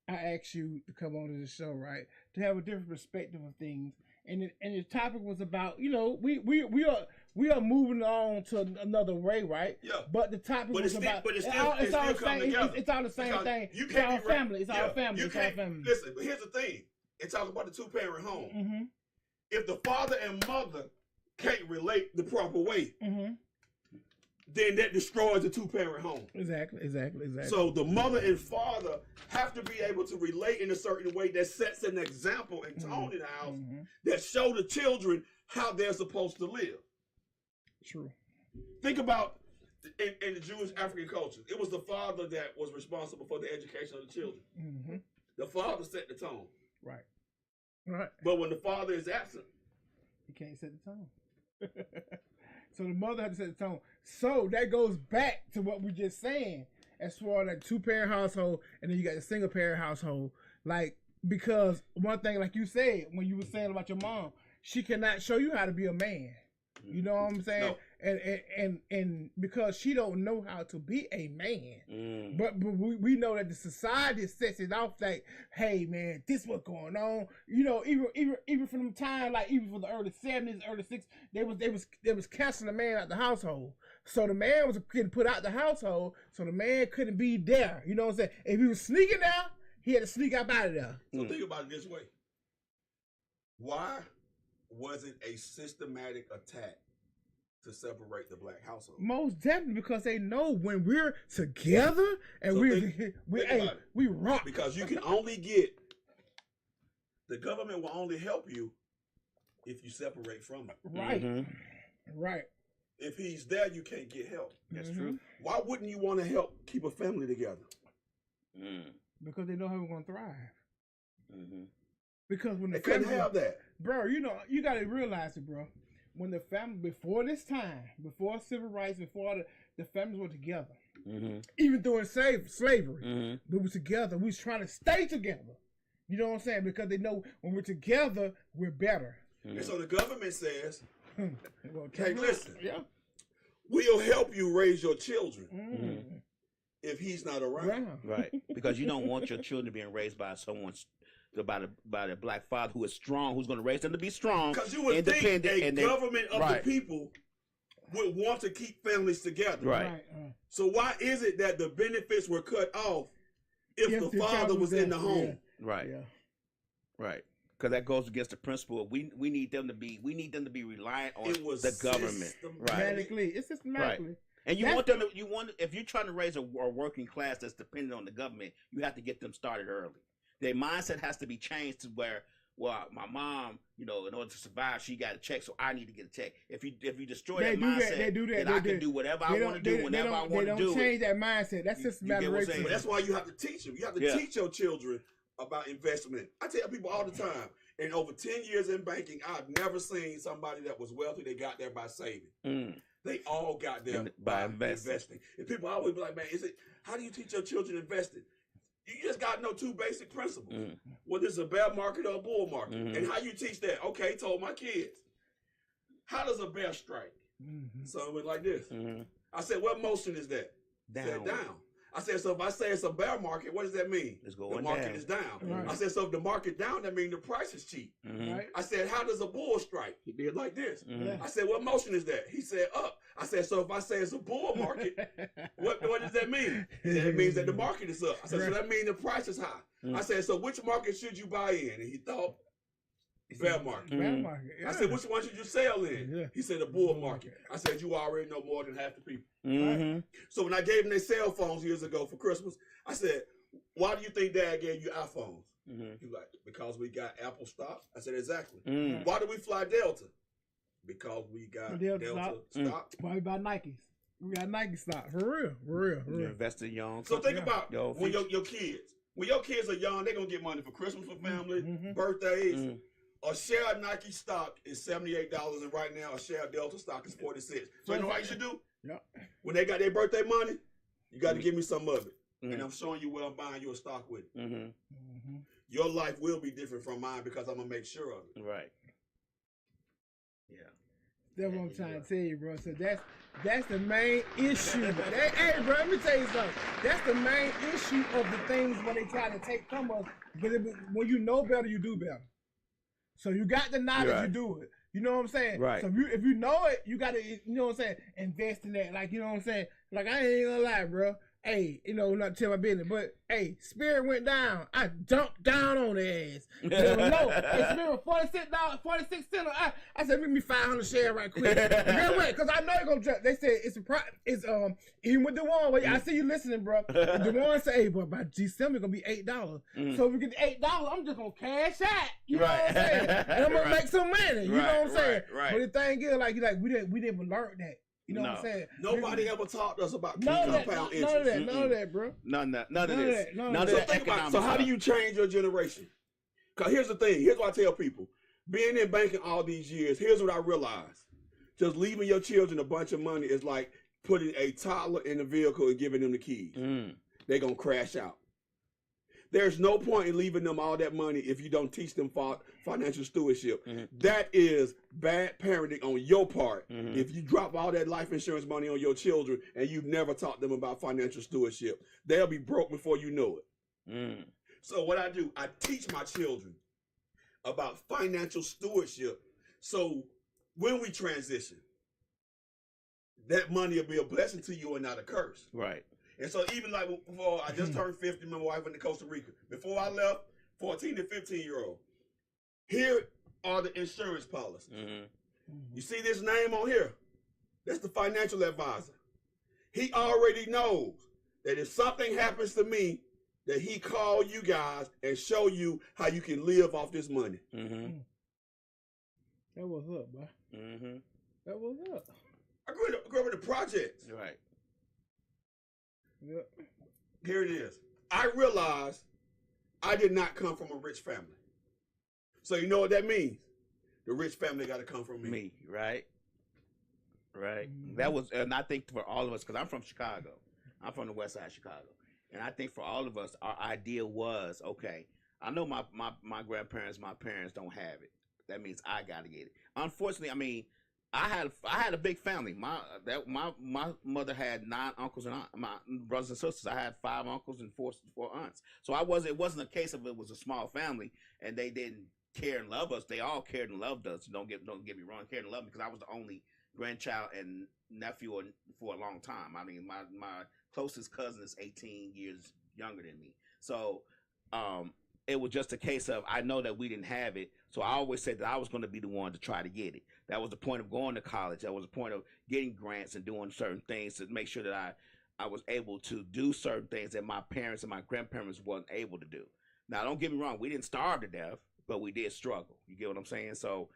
I asked you to come on to the show, right? To have a different perspective of things. And the topic was about, we are moving on to another way, right? Yeah. But the topic was about it's all the same thing. You It's can't our be family. It's yeah, our family. you It's our can't- family. Listen, but here's the thing. It talks about the two-parent home. Mm-hmm. If the father and mother can't relate the proper way, Mm-hmm. then that destroys the two-parent home. Exactly. So the mother and father have to be able to relate in a certain way that sets an example and tone in the house Mhm. that show the children how they're supposed to live. True. Think about in the Jewish African culture, it was the father that was responsible for the education of the children. Mm-hmm. The father set the tone. Right. But when the father is absent, You can't set the tone. So the mother had to set the tone. So that goes back to what we just saying as far as that two-parent household, and then you got the single-parent household. Like, because one thing, like you said, when you were saying about your mom, she cannot show you how to be a man. You know what I'm saying? And because she don't know how to be a man. Mm. But we know that the society sets it off like, hey man, this what's going on. Even from the time, like even from the early 70s, early 60s, they was canceling the man out the household. So the man was getting put out the household, so the man couldn't be there. You know what I'm saying? If he was sneaking there, he had to sneak up out of there. so think about it this way. Why was it a systematic attack to separate the black household? Most definitely because they know when we're together and So we think about it. we rock. Because you can only get, the government will only help you if you separate from it. Right. Mhm. Right. If he's there, you can't get help. That's Mhm. true. Why wouldn't you want to help keep a family together? Mm. Because they know how we're gonna thrive. Mm-hmm. Because when the They couldn't family, have that. bro, you gotta realize it, bro. When the family before this time, before civil rights, before the families were together, Mm-hmm. even during slavery, Mm-hmm. we was together. We was trying to stay together. You know what I'm saying? Because they know when we're together, we're better. And so the government says, Well, hey, listen, yeah. we'll help you raise your children Mm. if he's not around. Wow. Right. Because you don't want your children being raised by someone's by a black father who is strong, who's going to raise them to be strong, Because you would think independent, a and government of right. the people would want to keep families together. Right. So why is it that the benefits were cut off if the father was in the home? Right. Yeah. Right. Because that goes against the principle of we need them to be reliant on It was the government. Right. Systematically, it's systematically. And you That's want them to, if you're trying to raise a working class that's dependent on the government, you have to get them started early. Their mindset has to be changed to where, well, my mom, in order to survive, she got a check, so I need to get a check. If you destroy that mindset, then I can do whatever I want to do whenever I want to do They don't change that mindset. That's You systematic get what I'm saying? racism. But that's why you have to teach them. You have to Yeah. teach your children about investment. I tell people all the time, in over 10 years in banking, I've never seen somebody that was wealthy, they got there by saving. Mm. They all got there By by investing. And people always be like, man, how do you teach your children investing? You just got to know two basic principles. Mm. Whether it's a bear market or a bull market. Mhm. And how you teach that? Okay, told my kids. How does a bear strike? Mhm. So it went like this. Mhm. I said, what motion is that? Said down. I said, so if I say it's a bear market, what does that mean? It's going the market down. is down. Right. I said, so if the market down, that means the price is cheap. Mhm. Right? I said, how does a bull strike? He did like this. Mhm. Yeah. I said, what motion is that? He said, up. I said, so if I say it's a bull market, what does that mean? He said, it means that the market is up. I said, so that means the price is high. Mhm. I said, so which market should you buy in? And he thought, bear market. Bear Mhm. market. I said, which one should you sell in? Yeah. He said, the bull market. I said, you already know more than half the people. Mhm. So when I gave them their cell phones years ago for Christmas, I said, why do you think Dad gave you iPhones? Mhm. He was like, because we got Apple stock. I said, exactly. Mhm. Why do we fly Delta? Because we got Delta Delta stock. stock. Why we buy Nikes? We got Nike stock. For real. You For real. invest in your own So company. think about Yo, when future. your kids, when your kids are young, they're gonna get money for Christmas for family, Mhm. birthdays. Mhm. A share of Nike stock is $78, and right now a share of Delta stock is $46. So you know what you should do? Yeah. When they got their birthday money, you got to give me some of it. Mhm. And I'm showing you where I'm buying you a stock with. Mm-hmm. Your life will be different from mine because I'm gonna make sure of it. Right. Yeah. That's what I'm trying to tell you, bro. So that's the main issue. Hey, bro, let me tell you something. That's the main issue of the things when they try to take from us. But when you know better, you do better. So you got the knowledge, Right. you do it. You know what I'm saying? Right. So if you know it, you got to, you know what I'm saying, invest in that. Like, you know what I'm saying? Like, I ain't gonna lie, bro. Hey, you know, not to tell my business, but hey, Spirit went down. I dumped down on the ass. It was low. Hey, Spirit, $46, I said, make me 500 shares right quick. Get away, because I know it's gonna drop. They said it's even with DeJuan, I see you listening, bro. DeJuan said, hey, bro, by December it's gonna be $8. So if we get $8, I'm just gonna cash out. You know what I'm saying? And I'm gonna make some money. You know what I'm saying? Right. But the thing is, like we didn't learn that. You know what I'm saying? Nobody ever taught us about None of compound that, interest. none of that, bro. None of this. None None of of So that think about it. economic So how do stuff. you change your generation? Because here's the thing. Here's what I tell people. Being in banking all these years, here's what I realized. Just leaving your children a bunch of money is like putting a toddler in the vehicle and giving them the keys. They're going to crash out. There's no point in leaving them all that money if you don't teach them financial stewardship. That is bad parenting on your part. If you drop all that life insurance money on your children and you've never taught them about financial stewardship, they'll be broke before you know it. So what I do, I teach my children about financial stewardship. So when we transition, that money will be a blessing to you and not a curse. Right. And so even like before I just turned 50, my wife went to Costa Rica. Before I left, 14 to 15-year-old. Here are the insurance policies. You see this name on here? That's the financial advisor. He already knows that if something happens to me, that he call you guys and show you how you can live off this money. That was up, bro. That was up. I grew up in the projects. Right. Yeah. Here it is. I realized I did not come from a rich family. So you know what that means? The rich family got to come from me. Right. That was, and I think for all of us, because I'm from Chicago. I'm from the west side of Chicago. And I think for all of us, our idea was, okay, I know my grandparents, my parents don't have it. That means I got to get it. Unfortunately, I mean, I had a big family. My mother had 9 uncles and my brothers and sisters. I had 5 uncles and 4 aunts. So it wasn't a case of it was a small family and they didn't care and love us. They all cared and loved us. Don't get me wrong, cared and loved me because I was the only grandchild and nephew for a long time. I mean, my closest cousin is 18 years younger than me. So it was just a case of I know that we didn't have it, so I always said that I was going to be the one to try to get it. That was the point of going to college. That was the point of getting grants and doing certain things to make sure that I was able to do certain things that my parents and my grandparents wasn't able to do. Now, don't get me wrong, we didn't starve to death, but we did struggle. You get what I'm saying? So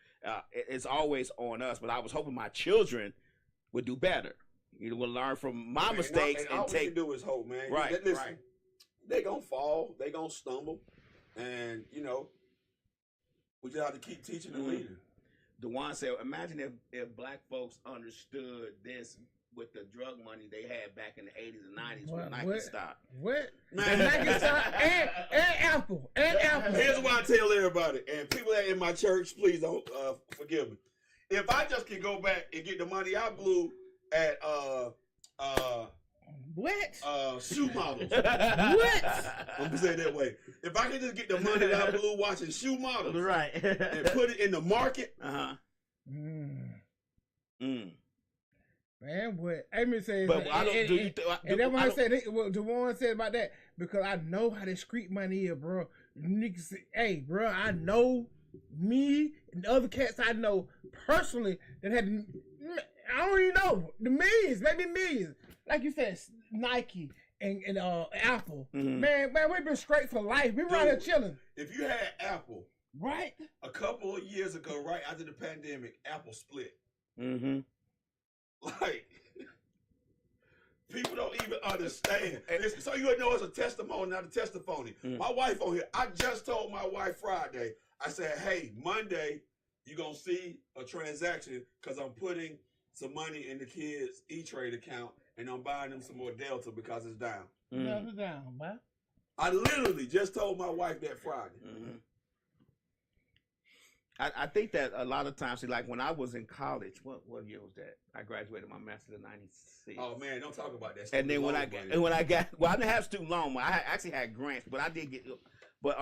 it's always on us, but I was hoping my children would do better. You will learn from my mistakes and all take. we can do is hope, man. Right, Listen, right. They gonna fall, they gonna stumble, and we just have to keep teaching and leading. DeJuan said, imagine if black folks understood this with the drug money they had back in the 80s and 90s when Nike stopped. What? Man. Nike stopped and Apple. And Apple. Here's what I tell everybody, and people that in my church, please don't forgive me. If I just can go back and get the money I blew at shoe models. What? I'm gonna say it that way. If I can just get the money that I blew watching shoe models, Right. and put it in the market, Man, but let me say, But I don't. and that's why I said what DeJuan said about that, because I know how this street money is, bro. Niggas say, hey, bro, I know me and the other cats I know personally that had, I don't even know, the millions, maybe millions. Like you said, Nike and Apple. Man, we've been straight for life. We right here chilling. if you had Apple Right? a couple of years ago, right after the pandemic, Apple split. Like, people don't even understand. So you know it's a testimony, not a testimony. My wife on here, I just told my wife Friday, I said, hey, Monday, you're going to see a transaction because I'm putting some money in the kids' E-Trade account and I'm buying them some more Delta because it's down. Delta down, man. I literally just told my wife that Friday. Mm-hmm. I think that a lot of times, see, like when I was in college, what year was that? I graduated my master's in '96. Oh man, don't talk about that. And then when I got, well, I didn't have student loan. I actually had grants, but I did get. But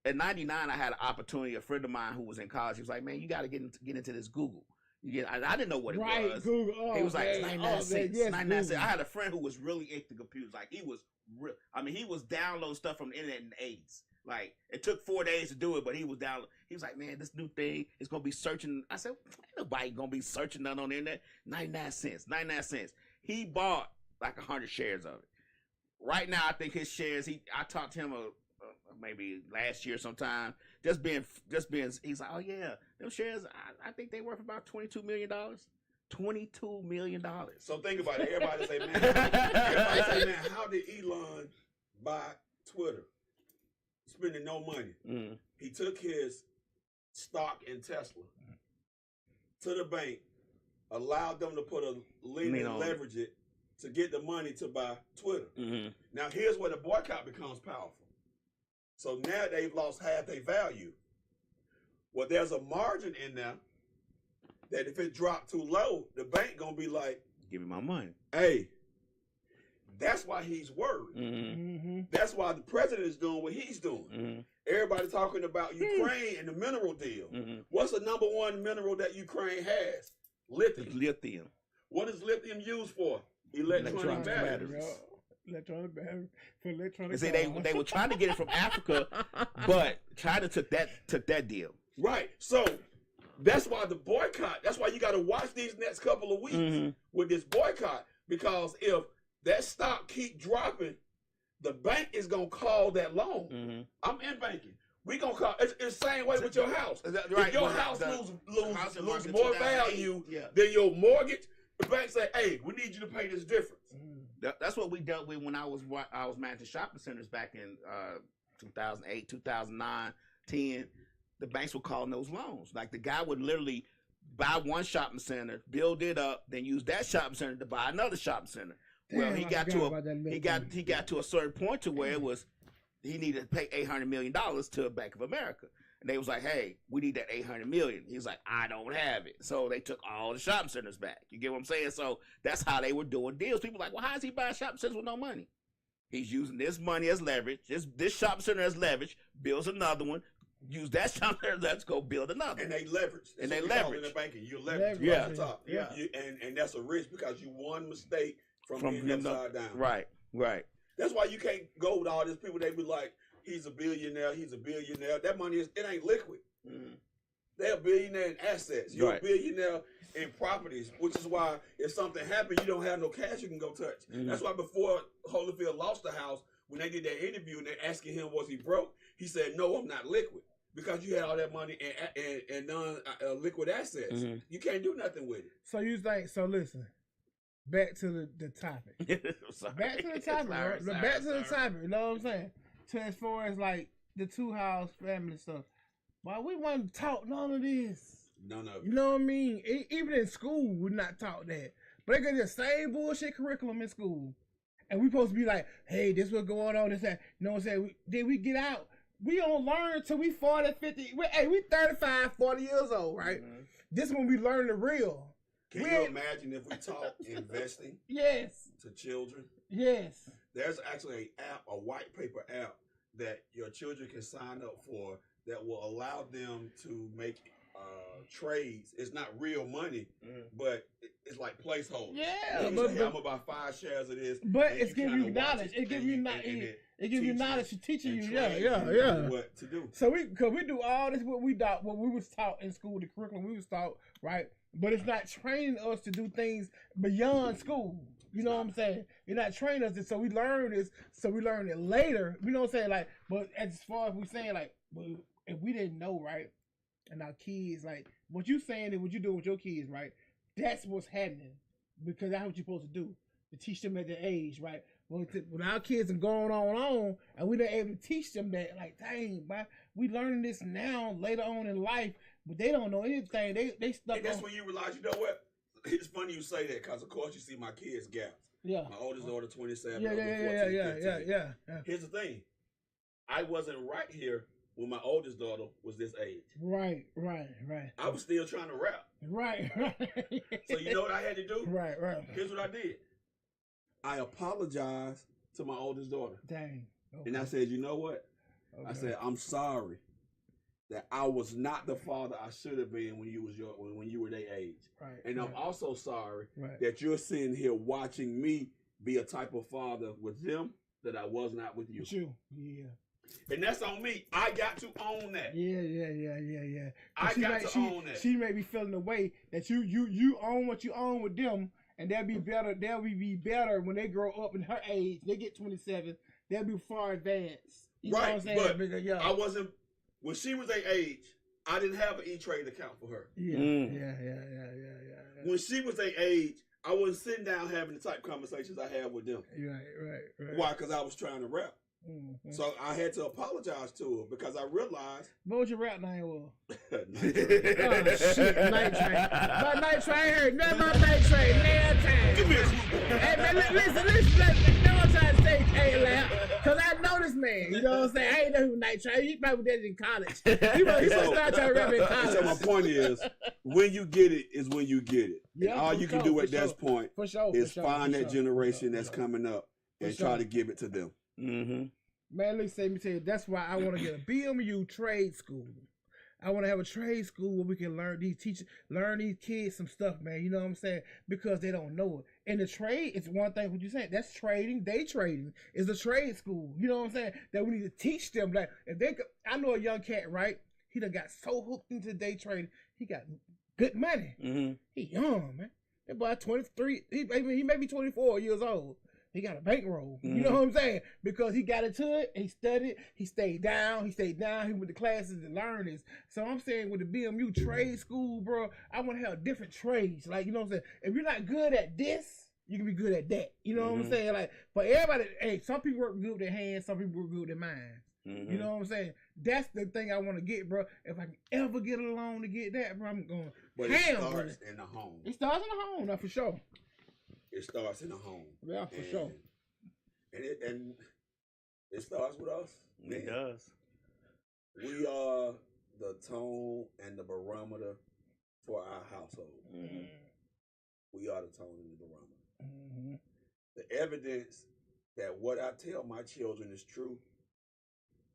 in '99, I had an opportunity. A friend of mine who was in college, he was like, "Man, you got to get into this Google." I didn't know what it was. Google. Oh, he was like, it's 99 cents. Yes, 99 cents. I had a friend who was really into computers. Like he was real. I mean, he was downloading stuff from the internet in the 80s. Like it took 4 days to do it, but he was down. He was like, "Man, this new thing is gonna be searching." I said, "Ain't nobody gonna be searching nothing on the internet." 99 cents. 99 cents. He bought like 100 shares of it. Right now, I think his shares. I talked to him maybe last year sometime. Just being. He's like, "Oh yeah, them shares. I think they worth about $22 million. $22 million." So think about it. Everybody say, man, how did Elon buy Twitter? Spending no money. Mm. He took his stock in Tesla to the bank, allowed them to put a lien and leverage it to get the money to buy Twitter. Mm-hmm. Now here's where the boycott becomes powerful. So now they've lost half their value. Well, there's a margin in there that if it dropped too low, the bank gonna be like, "Give me my money." Hey, that's why he's worried. Mm-hmm. That's why the president is doing what he's doing. Mm-hmm. Everybody talking about Ukraine and the mineral deal. Mm-hmm. What's the number one mineral that Ukraine has? Lithium. Lithium. What is lithium used for? Electronic batteries. Electronic battery for electronic. See, they were trying to get it from Africa, but China took that deal. Right. So that's why the boycott. That's why you got to watch these next couple of weeks with this boycott, because if that stock keep dropping, the bank is gonna call that loan. Mm-hmm. I'm in banking. We gonna call. It's the same way with your house. Right. If your house lose more value than your mortgage, the bank say, "Hey, we need you to pay this difference." That's what we dealt with when I was managing shopping centers back in 2008, 2009, 10. The banks were calling those loans. Like the guy would literally buy one shopping center, build it up, then use that shopping center to buy another shopping center. Well, he got to a certain point to where it was he needed to pay $800 million to Bank of America, and they was like, "Hey, we need that $800 million." He's like, "I don't have it," so they took all the shopping centers back. You get what I'm saying? So that's how they were doing deals. People were like, "Well, how is he buying shopping centers with no money?" He's using this money as leverage, this shopping center as leverage, builds another one. Use that shopping center, let's go build another. And they leverage. And they in leverage. the banking. You leverage off the top. Yeah. And that's a risk because you one mistake from being upside down. Right. That's why you can't go with all these people. They be like, he's a billionaire. That money it ain't liquid. Mm-hmm. They're a billionaire in assets. You're a billionaire in properties, which is why if something happened, you don't have no cash you can go touch. Mm-hmm. That's why before Holyfield lost the house, when they did that interview and they're asking him was he broke, he said, "No, I'm not liquid." Because you had all that money and non-liquid assets. Mm-hmm. You can't do nothing with it. So you think, listen, back to the topic. Back to the topic. Back to the topic, you know what I'm saying? So as far as like the two-house family stuff, why we want to talk none of this? None of it. You know what I mean? Even in school, we not taught that. But they got the same bullshit curriculum in school. And we supposed to be like, hey, this what's going on, this that. You know what I'm saying? Then we get out. We don't learn until we 40, 50. We 35, 40 years old, right? Mm-hmm. This is when we learn the real. Can you imagine if we taught investing to children? Yes. There's actually a white paper app that your children can sign up for that will allow them to make trades. It's not real money, but it's like placeholders. Yeah, but I'm gonna buy 5 shares of this. But it's giving you knowledge. It gives you knowledge. It gives you knowledge. It's teaching you. Yeah. What to do? So we do all this what we was taught in school, the curriculum we was taught, right? But it's not training us to do things beyond school. You know what I'm saying? You're not training us, so we learn this. So we learn it later. You know what I'm saying? Like, but as far as we saying, like, well, if we didn't know, right? And our kids, like, what you saying and what you doing with your kids, right? That's what's happening because that's what you're supposed to do. to teach them at their age, right? When our kids are going on, and we not able to teach them that, like, dang, but we learning this now later on in life, but they don't know anything. They stuck. And that's on, when you realize, you know what? It's funny you say that because, of course, you see my kids' gaps. yeah, My oldest daughter, 27. yeah, over yeah, 14, yeah, 15. yeah. Here's the thing. I wasn't right here when my oldest daughter was this age. Right. I was still trying to rap. Right. So you know what I had to do? Right. Here's what I did. I apologized to my oldest daughter. Dang. Okay. And I said, you know what? I said, I'm sorry that I was not the father I should have been when you were their age. Right. And I'm also sorry Right. that you're sitting here watching me be a type of father with them that I was not with you. With you. Yeah. And that's on me. I got to own that. Yeah. I got to own that. She may be feeling the way that you own what you own with them, and they'll be better. They'll be better when they grow up in her age. They get 27. They'll be far advanced. You know what I'm Right, saying? but Because, yeah. I wasn't, when she was their age, I didn't have an E-Trade account for her. Yeah. When she was their age, I wasn't sitting down having the type of conversations I had with them. Right. Why? Because I was trying to rap. Mm-hmm. So I had to apologize to her because I realized. What was your rap name? Was? Oh Night shit, Night Train. My Night Train heard nothing about Night Train. Nail time. Give me a Hey man, listen. No one trying to say hey loud, cause I know this man. You know what I'm saying? I ain't know who Night Train. He probably did it in college. He was trying to rap in college. So my point is, when you get it is when you get it. Yeah, and all for you can sure, do for at that sure. point For sure. is for find sure, that generation for that's sure. coming up and For try sure. to give it to them. Mm-hmm. Man, let me tell you, that's why I want to get a BMU trade school. I want to have a trade school where we can learn these kids some stuff, man. You know what I'm saying? Because they don't know it. And the trade, it's one thing what you're saying. That's trading. Day trading is a trade school. You know what I'm saying? That we need to teach them. Like if they, I know a young cat, right? He done got so hooked into day trading. He got good money. Mm-hmm. He young, man. That boy 23. He may be 24 years old. He got a bankroll. You know what I'm saying? Because he got into it, he studied, he stayed down, he went to classes and learned this. So I'm saying with the BMU trade school, bro, I want to have different trades. Like, you know what I'm saying? If you're not good at this, you can be good at that. You know what I'm saying? Like, for everybody, hey, some people work good with their hands, some people work good with their minds. You know what I'm saying? That's the thing I want to get, bro. If I can ever get a loan to get that, bro, I'm going But it starts in the home. It starts in the home, now, for sure. It starts in the home. Yeah, for sure. And it starts with us. It Man. does. We are the tone and the barometer for our household. Mm-hmm. We are the tone and the barometer. Mm-hmm. The evidence that what I tell my children is true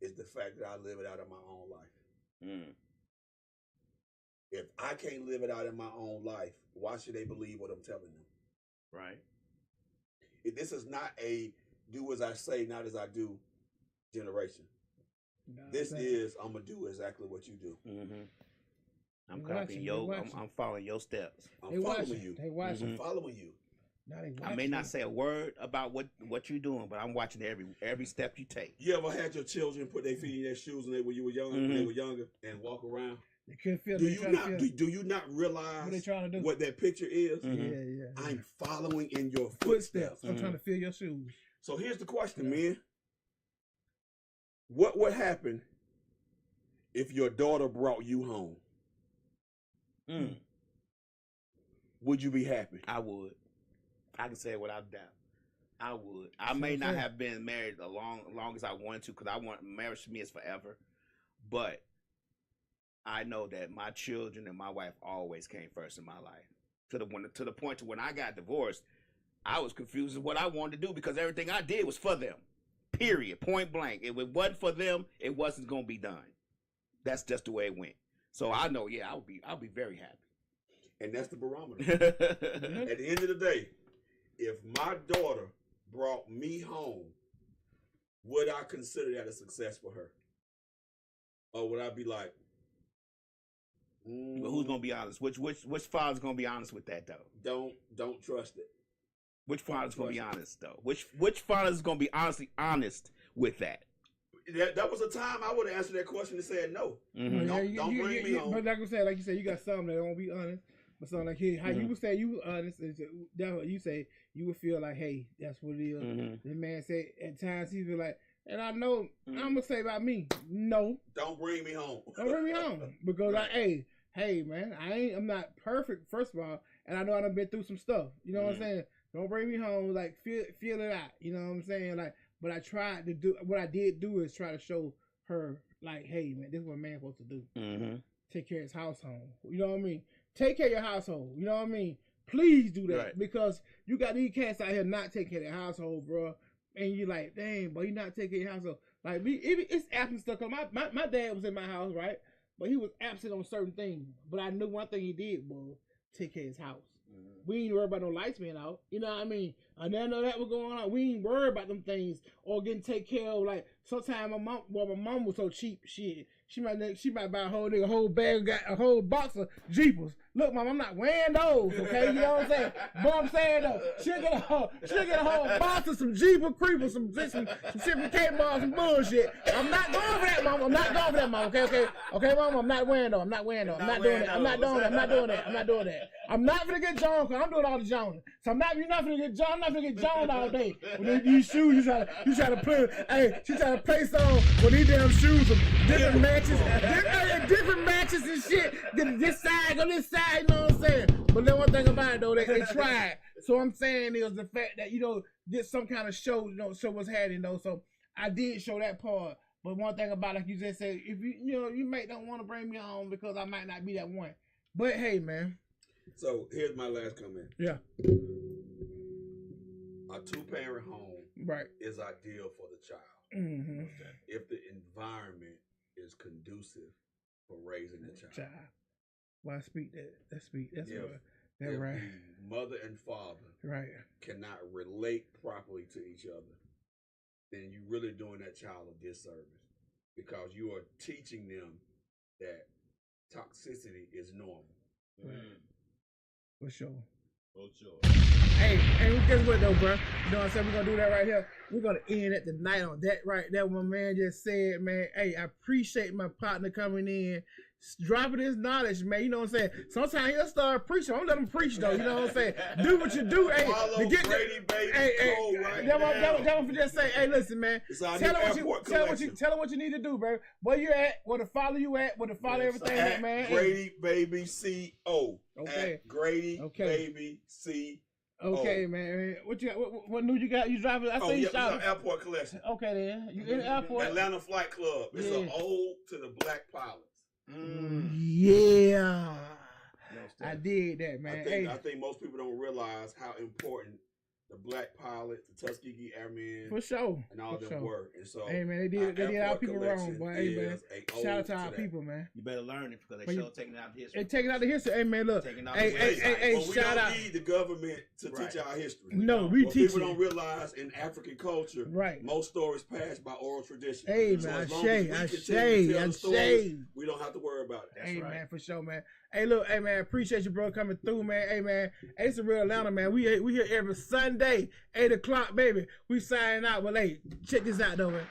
is the fact that I live it out in my own life. Mm. If I can't live it out in my own life, why should they believe what I'm telling them? Right. This is not a do as I say, not as I do generation. This is I'm gonna do exactly what you do. Mm-hmm. I'm They copying watching, your. they I'm watching. following your steps. I'm following you. They watching. I'm following you. Now they I may watching. not say a word about what you're doing, but I'm watching every step you take. You ever had your children put their feet in their shoes when you were young, when they were younger, and walk around? They couldn't feel. Do They you trying not? to feel Do you not realize what they trying to do? what that picture is? Mhm. Yeah. I'm following in your Footsteps. footsteps. I'm trying to feel your shoes. So here's the question, Yeah. man. What would happen if your daughter brought you home? Mm. Would you be happy? I would. I can say it without doubt. I would. I See may what I'm not saying? have been married as long as I wanted to, because marriage to me is forever. But I know that my children and my wife always came first in my life. To the point to when I got divorced, I was confused as what I wanted to do because everything I did was for them. Period. Point blank. If it wasn't for them, it wasn't gonna be done. That's just the way it went. So I know, yeah, I'll be very happy. And that's the barometer. Mhm. At the end of the day, if my daughter brought me home, would I consider that a success for her? Or would I be like, But who's gonna be honest? Which father's gonna be honest with that though? don't trust it. Which father's gonna be honest though? Which father's gonna be honest with that? That was a time I would have answered that question and said no. Mm-hmm. Don't bring me home. But like I said, you got some that won't be honest. But so like how you would say you say you would feel like, hey, that's what it is. The man said at times he feel like, and I know I'm gonna say about me, no, don't bring me home. Don't bring me home because like, hey man, I'm not perfect first of all, and I know I done been through some stuff. You know what I'm saying? Don't bring me home. Like feel it out. You know what I'm saying? Like, but I tried to do what I did do is try to show her like, hey man, this is what a man's supposed to do. Take care of his household. You know what I mean? Take care of your household. You know what I mean? Please do that because you got these cats out here not taking care of their household, bro. And you like, dang, but you not taking care of your household. Like it's absent stuff. My dad was in my house, right? But he was absent on certain things. But I knew one thing he did was take care of his house. We ain't worried about no lights being out. You know what I mean? I didn't know that was going on. We ain't worried about them things or getting taken care of. Like sometimes my mom was so cheap. Shit, she might buy a whole bag, got a whole box of Jeepers. Look, mom, I'm not wearing those. Okay, you know what I'm saying? But I'm saying though, she'll get a whole box of some Jeepers Creepers, some shipping cake bars, some bullshit. I'm not going for that, mom. I'm not going for that, mom. Okay, mom. I'm not wearing those. I'm not wearing those. I'm not doing that. I'm not doing that. I'm not doing that. I'm not doing that. I'm not gonna get John because I'm doing all the Jones. So you're not gonna get John. I'm not gonna get John all day. With these shoes, you try to put. Hey, she try to place on with these damn shoes from different matches, different matches and shit. Get this side, go this side. You know what I'm saying? But then one thing about it though, they tried. So I'm saying is the fact that get some kind of show, show what's happening though. So I did show that part. But one thing about like you just said, if you might not want to bring me home because I might not be that one. But hey, man. So here's my last comment. Yeah. A 2-parent home is ideal for the child. If the environment is conducive for raising the child. Well, That's if right. the mother and father cannot relate properly to each other, then you're really doing that child a disservice because you are teaching them that toxicity is normal. For sure. For sure. Hey, guess what though, bro? You know what I'm saying? We're gonna do that right here. We're gonna end it tonight on that right there. What my man just said, man. Hey, I appreciate my partner coming in, dropping his knowledge, man. You know what I'm saying? Sometimes he'll start preaching. I'm gonna let him preach though. You know what I'm saying? Do what you do. Hey, Follow to get Grady Baby Cole right that now. one for just say, hey, listen, man. Tell him what you need to do, bro. Where you at? Where to follow you at? Where to follow everything at, man? Grady Baby CO. Okay. At Grady Baby CO. Okay, man. What new you got? You driving? I see you it's an airport collection. Okay, then. You in the airport? Atlanta Flight Club. It's an ode to the black pilots. Yeah. I did that, man. I think most people don't realize how important the black pilot, the Tuskegee Airmen, for sure, and all them were. And so, hey man, they did our people wrong, boy. Hey man, shout out to our people, man. You better learn it because they taking out the history. They taking out the history. Hey man, look. Hey, shout out. We don't need the government to teach our history. No, we teach people don't realize in African culture, most stories pass by oral tradition. Hey man, I say, we don't have to worry about it. Hey man, for sure, man. Hey, look, hey man, appreciate you, bro, coming through, man. Hey man, it's a real Atlanta, man. We here every Sunday, 8 o'clock, baby. We signing out. Well, hey, check this out though, man.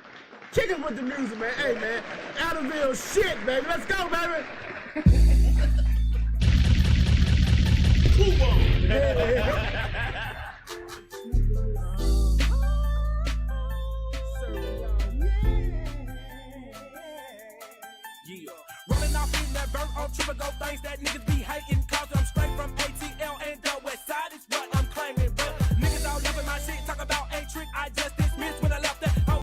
Kick it with the music, man. Hey man, Adderall shit, baby. Let's go, baby. Cool on. Rolling off in that burnt on triple go things that niggas be hating, cause I'm